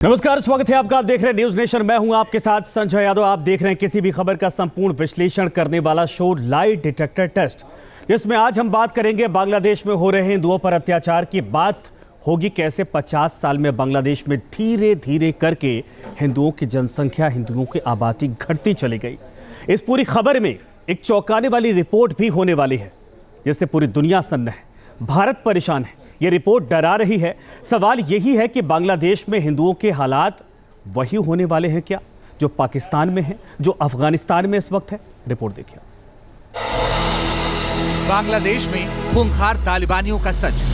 नमस्कार, स्वागत है आपका। आप देख रहे हैं न्यूज नेशन। मैं हूं आपके साथ संजय यादव। आप देख रहे हैं किसी भी खबर का संपूर्ण विश्लेषण करने वाला शो लाई डिटेक्टर टेस्ट, जिसमें आज हम बात करेंगे बांग्लादेश में हो रहे हिंदुओं पर अत्याचार की। बात होगी कैसे 50 साल में बांग्लादेश में धीरे धीरे करके हिंदुओं की जनसंख्या, हिंदुओं की आबादी घटती चली गई। इस पूरी खबर में एक चौंकाने वाली रिपोर्ट भी होने वाली है, जिससे पूरी दुनिया सन्न है, भारत परेशान है। ये रिपोर्ट डरा रही है। सवाल यही है कि बांग्लादेश में हिंदुओं के हालात वही होने वाले हैं क्या जो पाकिस्तान में है, जो अफगानिस्तान में इस वक्त है। रिपोर्ट देखिए। बांग्लादेश में खूंखार तालिबानियों का सच।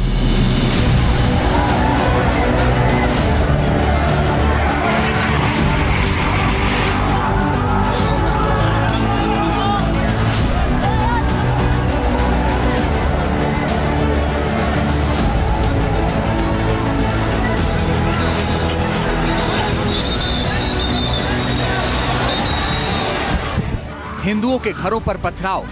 हिंदुओं के घरों पर पथराव,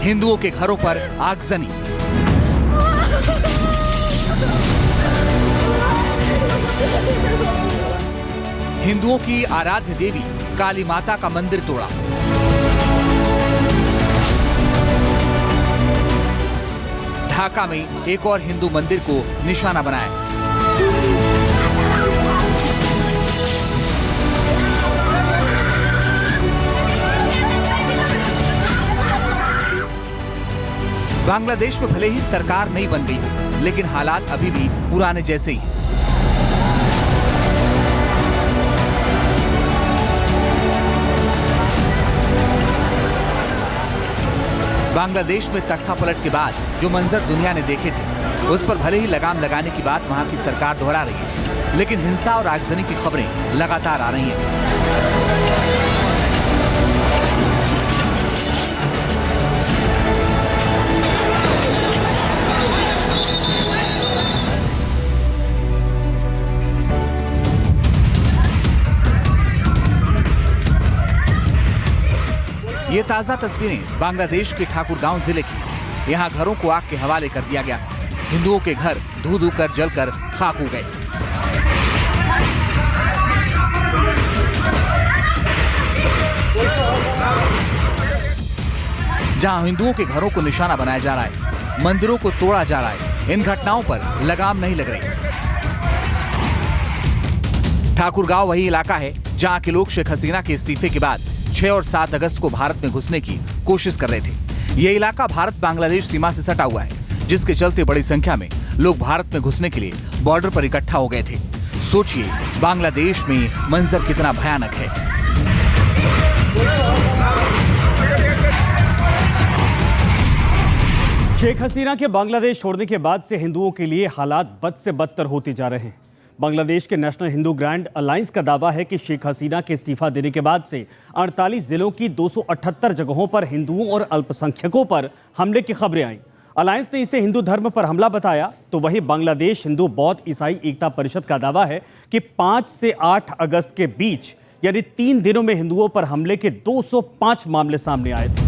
हिंदुओं के घरों पर आगजनी, हिंदुओं की आराध्य देवी काली माता का मंदिर तोड़ा, ढाका में एक और हिंदू मंदिर को निशाना बनाया। बांग्लादेश में भले ही सरकार नहीं बन गई हो, लेकिन हालात अभी भी पुराने जैसे ही। बांग्लादेश में तख्ता पलट के बाद जो मंजर दुनिया ने देखे थे, उस पर भले ही लगाम लगाने की बात वहां की सरकार दोहरा रही है, लेकिन हिंसा और आगजनी की खबरें लगातार आ रही हैं। ये ताजा तस्वीरें बांग्लादेश के ठाकुरगांव जिले की। यहाँ घरों को आग के हवाले कर दिया गया। हिंदुओं के घर धू धू कर जलकर खाक हो गए। जहां हिंदुओं के घरों को निशाना बनाया जा रहा है, मंदिरों को तोड़ा जा रहा है, इन घटनाओं पर लगाम नहीं लग रही। ठाकुरगांव वही इलाका है जहां के लोग शेख हसीना के इस्तीफे के बाद 6 और 7 अगस्त को भारत में घुसने की कोशिश कर रहे थे। यह इलाका भारत बांग्लादेश सीमा से सटा हुआ है, जिसके चलते बड़ी संख्या में लोग भारत में घुसने के लिए बॉर्डर पर इकट्ठा हो गए थे। सोचिए बांग्लादेश में मंजर कितना भयानक है। शेख हसीना के बांग्लादेश छोड़ने के बाद से हिंदुओं के लिए हालात बद से बदतर होते जा रहे हैं। बांग्लादेश के नेशनल हिंदू ग्रैंड अलायंस का दावा है कि शेख हसीना के इस्तीफा देने के बाद से 48 जिलों की 278 जगहों पर हिंदुओं और अल्पसंख्यकों पर हमले की खबरें आईं। अलायंस ने इसे हिंदू धर्म पर हमला बताया। तो वहीं बांग्लादेश हिंदू बौद्ध ईसाई एकता परिषद का दावा है कि 5 से 8 अगस्त के बीच यानी 3 दिनों में हिंदुओं पर हमले के 205 मामले सामने आए थे।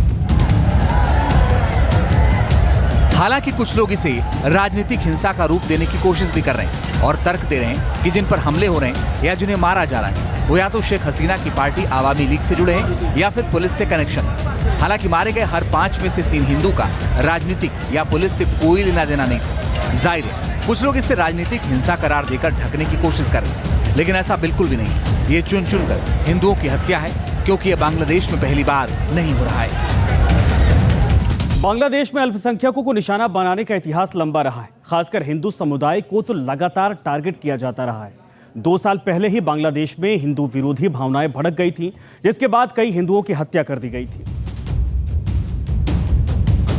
हालांकि कुछ लोग इसे राजनीतिक हिंसा का रूप देने की कोशिश भी कर रहे हैं और तर्क दे रहे हैं कि जिन पर हमले हो रहे हैं या जिन्हें मारा जा रहा है, वो या तो शेख हसीना की पार्टी आवामी लीग से जुड़े हैं या फिर पुलिस से कनेक्शन है। हालांकि मारे गए हर 5 में से 3 हिंदू का राजनीतिक या पुलिस से कोई लेना देना नहीं था। जाहिर है कुछ लोग इसे राजनीतिक हिंसा करार देकर ढकने की कोशिश कर रहे हैं, लेकिन ऐसा बिल्कुल भी नहीं। ये चुन चुन कर हिंदुओं की हत्या है, क्योंकि ये बांग्लादेश में पहली बार नहीं हो रहा है। बांग्लादेश में अल्पसंख्यकों को निशाना बनाने का इतिहास लंबा रहा है। खासकर हिंदू समुदाय को तो लगातार टारगेट किया जाता रहा है। 2 साल पहले ही बांग्लादेश में हिंदू विरोधी भावनाएं भड़क गई थी, जिसके बाद कई हिंदुओं की हत्या कर दी गई थी।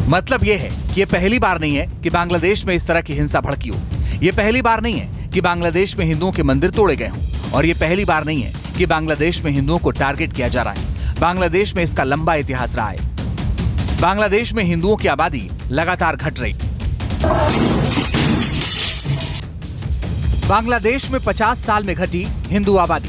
मतलब यह है कि ये पहली बार नहीं है कि बांग्लादेश में इस तरह की हिंसा भड़की हो। ये पहली बार नहीं है कि बांग्लादेश में हिंदुओं के मंदिर तोड़े गए हों, और ये पहली बार नहीं है कि बांग्लादेश में हिंदुओं को टारगेट किया जा रहा है। बांग्लादेश में इसका लंबा इतिहास रहा है। बांग्लादेश में हिंदुओं की आबादी लगातार घट रही। बांग्लादेश में 50 साल में घटी हिंदू आबादी।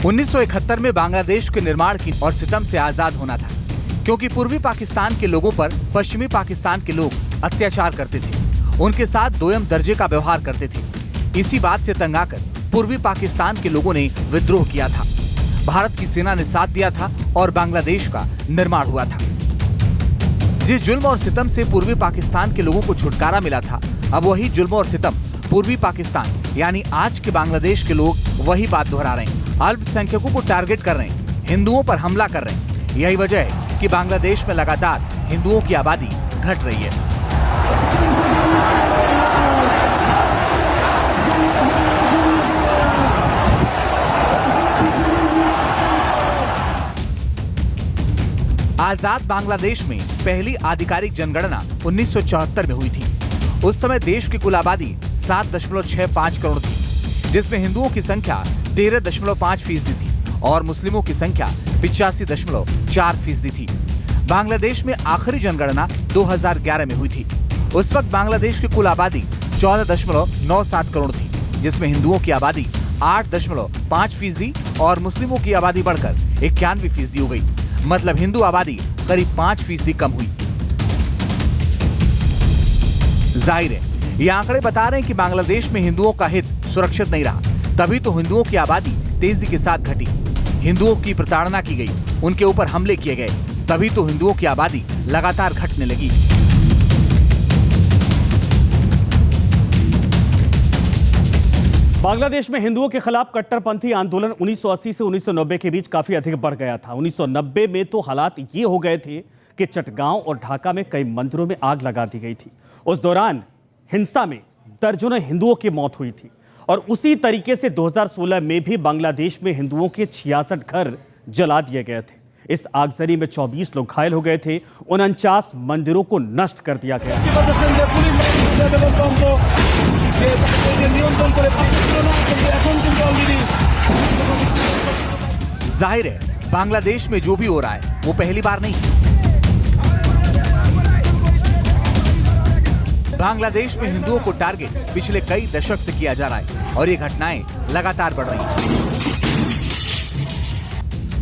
1971 में बांग्लादेश के निर्माण की और सितम से आजाद होना था, क्योंकि पूर्वी पाकिस्तान के लोगों पर पश्चिमी पाकिस्तान के लोग अत्याचार करते थे, उनके साथ दोयम दर्जे का व्यवहार करते थे। इसी बात से तंग आकर पूर्वी पाकिस्तान के लोगों ने विद्रोह किया था। भारत की सेना ने साथ दिया था और बांग्लादेश का निर्माण हुआ था। जिस जुल्म और सितम से पूर्वी पाकिस्तान के लोगों को छुटकारा मिला था, अब वही जुल्म और सितम पूर्वी पाकिस्तान यानी आज के बांग्लादेश के लोग वही बात दोहरा रहे हैं। अल्पसंख्यकों को टारगेट कर रहे हैं, हिंदुओं पर हमला कर रहे हैं। यही वजह है कि बांग्लादेश में लगातार हिंदुओं की आबादी घट रही है। आजाद बांग्लादेश में पहली आधिकारिक जनगणना 1974 में हुई थी। उस समय देश की कुल आबादी 7.65 करोड़ थी, जिसमें हिंदुओं की संख्या 13.5% थी और मुस्लिमों की संख्या 85.4% थी। बांग्लादेश में आखिरी जनगणना 2011 में हुई थी। उस वक्त बांग्लादेश की कुल आबादी 14.97 करोड़ थी, जिसमें हिंदुओं की आबादी 8.5% और मुस्लिमों की आबादी बढ़कर 91% हो गई। मतलब हिंदू आबादी करीब 5% कम हुई। जाहिर है, ये आंकड़े बता रहे हैं कि बांग्लादेश में हिंदुओं का हित सुरक्षित नहीं रहा, तभी तो हिंदुओं की आबादी तेजी के साथ घटी। हिंदुओं की प्रताड़ना की गई, उनके ऊपर हमले किए गए, तभी तो हिंदुओं की आबादी लगातार घटने लगी। बांग्लादेश में हिंदुओं के खिलाफ कट्टरपंथी आंदोलन 1980 से 1990 के बीच काफी अधिक बढ़ गया था। 1990 में तो हालात ये हो गए थे कि चटगांव और ढाका में कई मंदिरों में आग लगा दी गई थी। उस दौरान हिंसा में दर्जनों हिंदुओं की मौत हुई थी और उसी तरीके से 2016 में भी बांग्लादेश में हिंदुओं के 66 घर जला दिए गए थे। इस आगजनी में 24 लोग घायल हो गए थे, 49 मंदिरों को नष्ट कर दिया गया। जाहिर है, बांग्लादेश में जो भी हो रहा है वो पहली बार नहीं। बांग्लादेश में हिंदुओं को टारगेट पिछले कई दशक से किया जा रहा है और ये घटनाएं लगातार बढ़ रही हैं।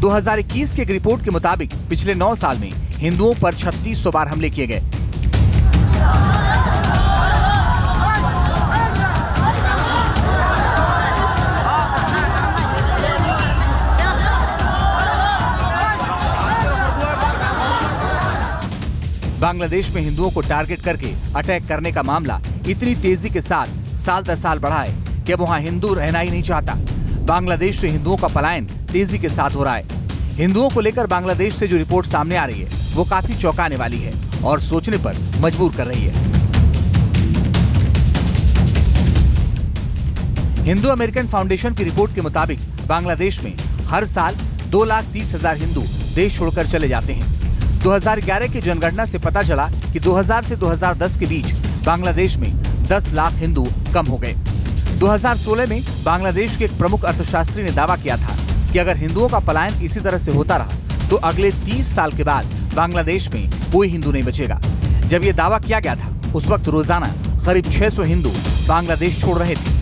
2021 के एक रिपोर्ट के मुताबिक पिछले 9 साल में हिंदुओं पर 3600 बार हमले किए गए। बांग्लादेश में हिंदुओं को टारगेट करके अटैक करने का मामला इतनी तेजी के साथ साल दर साल बढ़ा है कि अब वहां हिंदू रहना ही नहीं चाहता। बांग्लादेश से हिंदुओं का पलायन तेजी के साथ हो रहा है। हिंदुओं को लेकर बांग्लादेश से जो रिपोर्ट सामने आ रही है वो काफी चौंकाने वाली है और सोचने पर मजबूर कर रही है। हिंदू अमेरिकन फाउंडेशन की रिपोर्ट के मुताबिक बांग्लादेश में हर साल 2,30,000 हिंदू देश छोड़कर चले जाते हैं। 2011 की जनगणना से पता चला कि 2000 से 2010 के बीच बांग्लादेश में 10 लाख हिंदू कम हो गए। 2016 में बांग्लादेश के एक प्रमुख अर्थशास्त्री ने दावा किया था कि अगर हिंदुओं का पलायन इसी तरह से होता रहा तो अगले 30 साल के बाद बांग्लादेश में कोई हिंदू नहीं बचेगा। जब ये दावा किया गया था उस वक्त रोजाना करीब 600 हिंदू बांग्लादेश छोड़ रहे थे।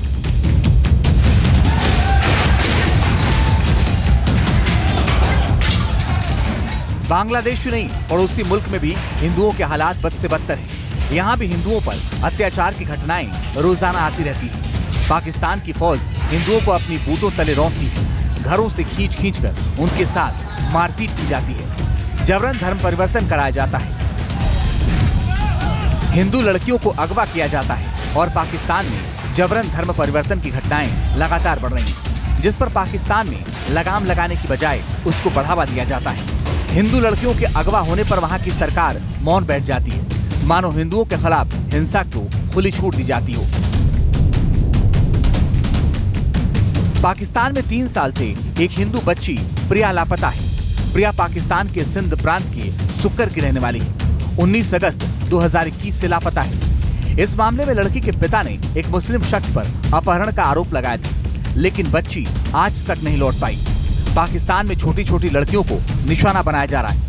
बांग्लादेश ही नहीं, पड़ोसी मुल्क में भी हिंदुओं के हालात बद से बदतर हैं। यहाँ भी हिंदुओं पर अत्याचार की घटनाएं रोजाना आती रहती हैं। पाकिस्तान की फौज हिंदुओं को अपनी बूटों तले रौंदती है, घरों से खींच कर उनके साथ मारपीट की जाती है, जबरन धर्म परिवर्तन कराया जाता है, हिंदू लड़कियों को अगवा किया जाता है और पाकिस्तान में जबरन धर्म परिवर्तन की घटनाएं लगातार बढ़ रही हैं, जिस पर पाकिस्तान में लगाम लगाने की बजाय उसको बढ़ावा दिया जाता है। हिंदू लड़कियों के अगवा होने पर वहां की सरकार मौन बैठ जाती है, मानो हिंदुओं के खिलाफ हिंसा को खुली छूट दी जाती हो। पाकिस्तान में 3 साल से एक हिंदू बच्ची प्रिया लापता है। प्रिया पाकिस्तान के सिंध प्रांत के सुक्कर की रहने वाली है। 19 अगस्त 2021 से लापता है। इस मामले में लड़की के पिता ने एक मुस्लिम शख्स पर अपहरण का आरोप लगाया था, लेकिन बच्ची आज तक नहीं लौट पाई। पाकिस्तान में छोटी छोटी लड़कियों को निशाना बनाया जा रहा है।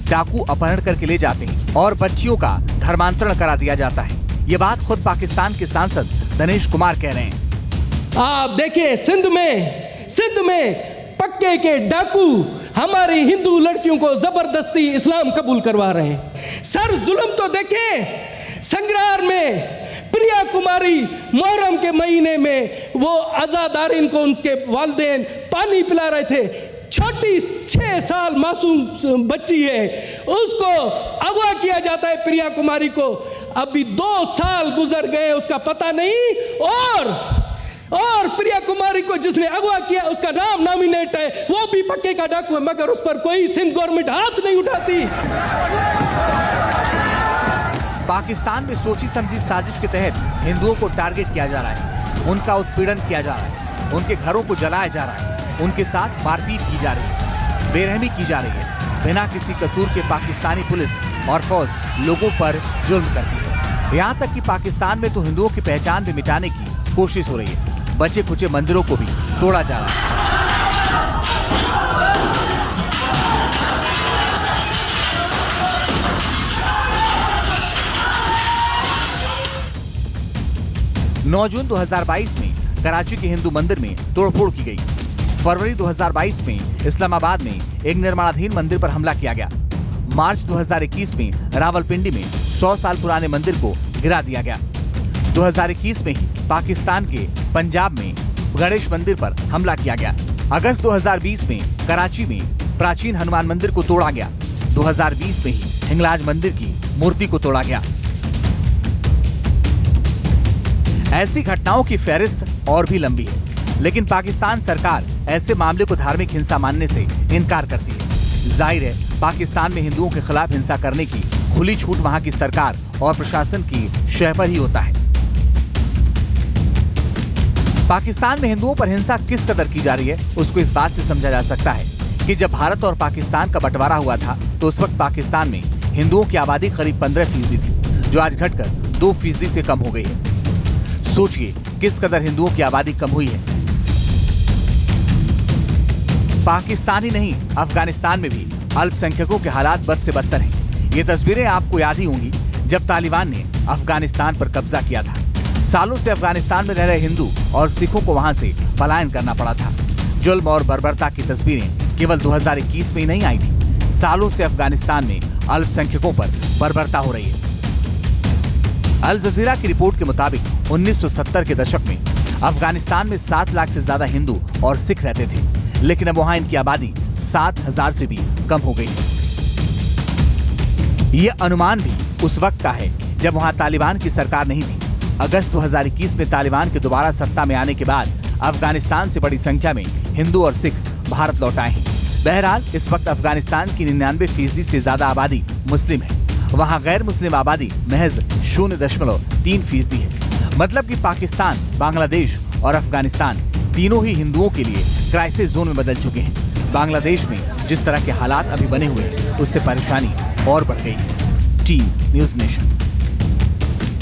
डाकू अपहरण करके ले जाते हैं और बच्चियों का धर्मांतरण करा दिया जाता है। ये बात खुद पाकिस्तान के सांसद दिनेश कुमार कह रहे हैं। आप देखिए सिंध में पक्के के डाकू हमारी हिंदू लड़कियों को जबरदस्ती इस्लाम कबूल करवा रहे हैं। सर जुल्म तो देखें, संग्रार में प्रिया कुमारी मुहर्रम के महीने में वो अज़ादारिन को उनके वालिदैन पानी पिला रहे थे। छोटी 6 साल मासूम बच्ची है, उसको अगवा किया जाता है प्रिया कुमारी को। अभी 2 साल गुजर गए, उसका पता नहीं। और प्रिया कुमारी को जिसने अगवा किया उसका नाम नॉमिनेट है, वो भी पक्के का डाकू है, मगर उस पर कोई सिंध गवर्नमेंट हाथ नहीं उठाती। पाकिस्तान में सोची समझी साजिश के तहत हिंदुओं को टारगेट किया जा रहा है, उनका उत्पीड़न किया जा रहा है, उनके घरों को जलाया जा रहा है, उनके साथ मारपीट की जा रही है, बेरहमी की जा रही है। बिना किसी कसूर के पाकिस्तानी पुलिस और फौज लोगों पर जुल्म करती है। यहाँ तक कि पाकिस्तान में तो हिंदुओं की पहचान भी मिटाने की कोशिश हो रही है। बचे खुचे मंदिरों को भी तोड़ा जा रहा है। 9 जून 2022 में कराची के हिंदू मंदिर में तोड़फोड़ की गई। फरवरी 2022 में इस्लामाबाद में एक निर्माणाधीन मंदिर पर हमला किया गया। मार्च 2021 में रावलपिंडी में 100 साल पुराने मंदिर को गिरा दिया गया। 2021 में ही पाकिस्तान के पंजाब में गणेश मंदिर पर हमला किया गया। अगस्त 2020 में कराची में प्राचीन हनुमान मंदिर को तोड़ा गया। 2020 में ही हिंगलाज मंदिर की मूर्ति को तोड़ा गया। ऐसी घटनाओं की फहरिस्त और भी लंबी है, लेकिन पाकिस्तान सरकार ऐसे मामले को धार्मिक हिंसा मानने से इनकार करती है। जाहिर है पाकिस्तान में हिंदुओं के खिलाफ हिंसा करने की खुली छूट वहां की सरकार और प्रशासन की शह पर ही होता है। पाकिस्तान में हिंदुओं पर हिंसा किस कदर की जा रही है उसको इस बात से समझा जा सकता है कि जब भारत और पाकिस्तान का बंटवारा हुआ था तो उस वक्त पाकिस्तान में हिंदुओं की आबादी करीब 15% थी, जो आज घटकर 2% से कम हो गई है। सोचिए किस कदर हिंदुओं की आबादी कम हुई है। पाकिस्तान ही नहीं, अफगानिस्तान में भी अल्पसंख्यकों के हालात बद से बदतर हैं। ये तस्वीरें आपको याद ही होंगी जब तालिबान ने अफगानिस्तान पर कब्जा किया था। सालों से अफगानिस्तान में रह रहे हिंदू और सिखों को वहां से पलायन करना पड़ा था। जुल्म और बर्बरता की तस्वीरें केवल 2021 में ही नहीं आई थी। सालों से अफगानिस्तान में अल्पसंख्यकों पर बर्बरता हो रही है। अल जजीरा की रिपोर्ट के मुताबिक 1970 के दशक में अफगानिस्तान में 7 लाख से ज्यादा हिंदू और सिख रहते थे, लेकिन अब वहां इनकी आबादी 7,000 से भी कम हो गई है। ये अनुमान भी उस वक्त का है जब वहां तालिबान की सरकार नहीं थी। अगस्त 2021 में तालिबान के दोबारा सत्ता में आने के बाद अफगानिस्तान से बड़ी संख्या में हिंदू और सिख भारत लौट आए हैं। बहरहाल इस वक्त अफगानिस्तान की 99% से ज्यादा आबादी मुस्लिम है। वहां गैर मुस्लिम आबादी महज 0.3% है। मतलब कि पाकिस्तान, बांग्लादेश और अफगानिस्तान तीनों ही हिंदुओं के लिए क्राइसिस जोन में बदल चुके हैं। बांग्लादेश में जिस तरह के हालात अभी बने हुए हैं उससे परेशानी और बढ़ गई है। Team news nation.